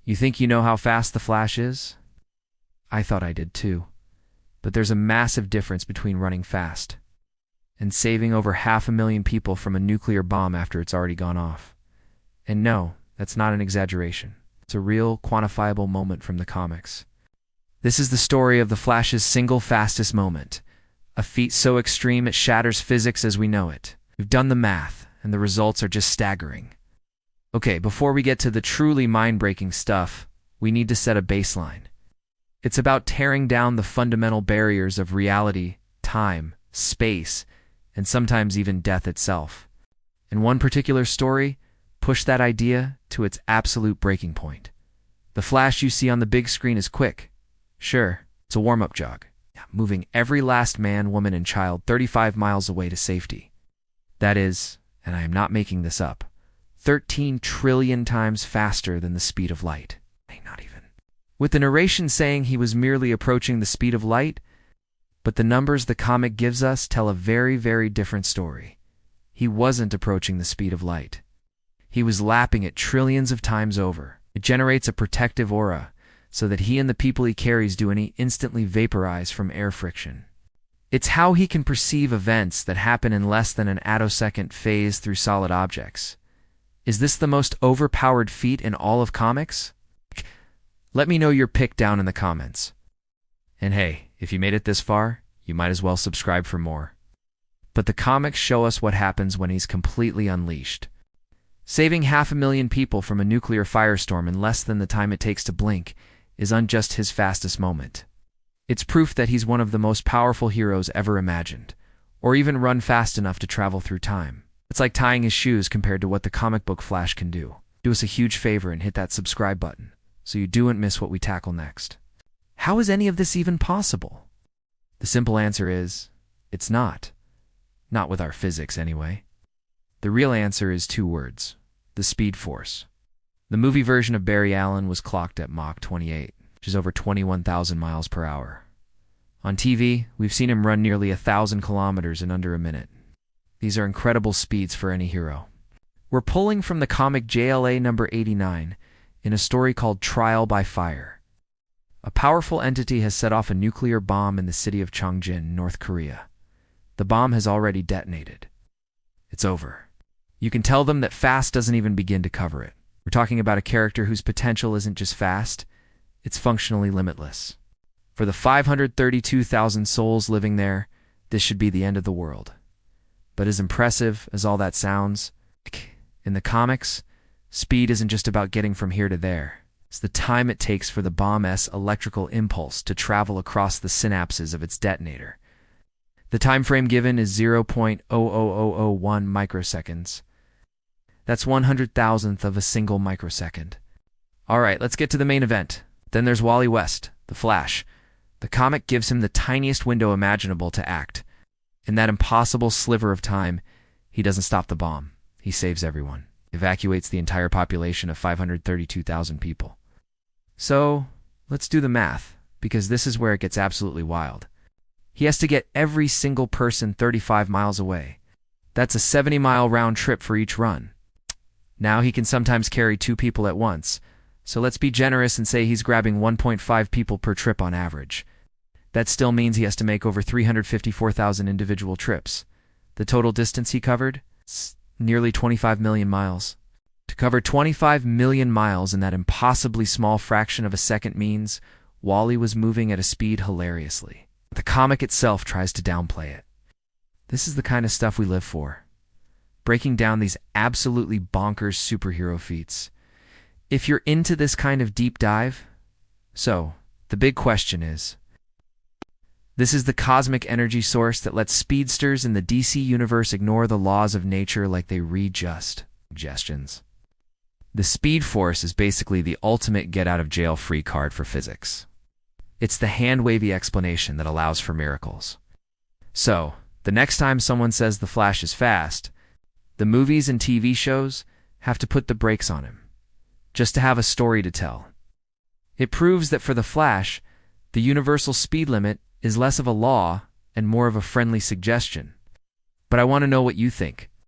You think you know how fast the Flash is? I thought I did too. But there's a massive difference between running fast and saving over 500,000 people from a nuclear bomb after it's already gone off. And no, that's not an exaggeration. It's a real, quantifiable moment from the comics. This is the story of the Flash's single fastest moment, a feat so extreme it shatters physics as we know it. We've done the math, and the results are just staggering. Okay, before we get to the truly mind-breaking stuff, we need to set a baseline. It's about tearing down the fundamental barriers of reality, time, space, and sometimes even death itself. In one particular story, push that idea to its absolute breaking point. The Flash you see on the big screen is quick. Sure, it's a warm-up jog, moving every last man, woman, and child 35 miles away to safety. That is, and I am not making this up, 13 trillion times faster than the speed of light. Not even. With the narration saying he was merely approaching the speed of light, but the numbers the comic gives us tell a very, very different story. He wasn't approaching the speed of light. He was lapping it trillions of times over. It generates a protective aura, so that he and the people he carries do any instantly vaporize from air friction. It's how he can perceive events that happen in less than an attosecond phase through solid objects. Is this the most overpowered feat in all of comics? Let me know your pick down in the comments. And hey, if you made it this far, you might as well subscribe for more. But the comics show us what happens when he's completely unleashed. Saving 500,000 people from a nuclear firestorm in less than the time it takes to blink is unjust his fastest moment. It's proof that he's one of the most powerful heroes ever imagined, or even run fast enough to travel through time. It's like tying his shoes compared to what the comic book Flash can do. Do us a huge favor and hit that subscribe button, so you don't miss what we tackle next. How is any of this even possible? The simple answer is, it's not. Not with our physics, anyway. The real answer is 2 words: the Speed Force. The movie version of Barry Allen was clocked at Mach 28, which is over 21,000 miles per hour. On TV, we've seen him run nearly 1,000 kilometers in under a minute. These are incredible speeds for any hero. We're pulling from the comic JLA number 89 in a story called Trial by Fire. A powerful entity has set off a nuclear bomb in the city of Chongjin, North Korea. The bomb has already detonated. It's over. You can tell them that fast doesn't even begin to cover it. We're talking about a character whose potential isn't just fast, it's functionally limitless. For the 532,000 souls living there, this should be the end of the world. But as impressive as all that sounds, in the comics, speed isn't just about getting from here to there. It's the time it takes for the bomb's electrical impulse to travel across the synapses of its detonator. The time frame given is 0.00001 microseconds. That's 100,000th of a single microsecond. Alright, let's get to the main event. Then there's Wally West, the Flash. The comic gives him the tiniest window imaginable to act. In that impossible sliver of time, he doesn't stop the bomb. He saves everyone. Evacuates the entire population of 532,000 people. So, let's do the math, because this is where it gets absolutely wild. He has to get every single person 35 miles away. That's a 70-mile round trip for each run. Now he can sometimes carry 2 people at once, so let's be generous and say he's grabbing 1.5 people per trip on average. That still means he has to make over 354,000 individual trips. The total distance he covered? Nearly 25 million miles. To cover 25 million miles in that impossibly small fraction of a second means Wally was moving at a speed hilariously. The comic itself tries to downplay it. This is the kind of stuff we live for. Breaking down these absolutely bonkers superhero feats. If you're into this kind of deep dive, so the big question is, this is the cosmic energy source that lets speedsters in the DC universe ignore the laws of nature like they read just suggestions. The Speed Force is basically the ultimate get-out-of-jail-free card for physics. It's the hand-wavy explanation that allows for miracles. So, the next time someone says the Flash is fast, the movies and TV shows have to put the brakes on him, just to have a story to tell. It proves that for the Flash, the universal speed limit is less of a law and more of a friendly suggestion. But I want to know what you think.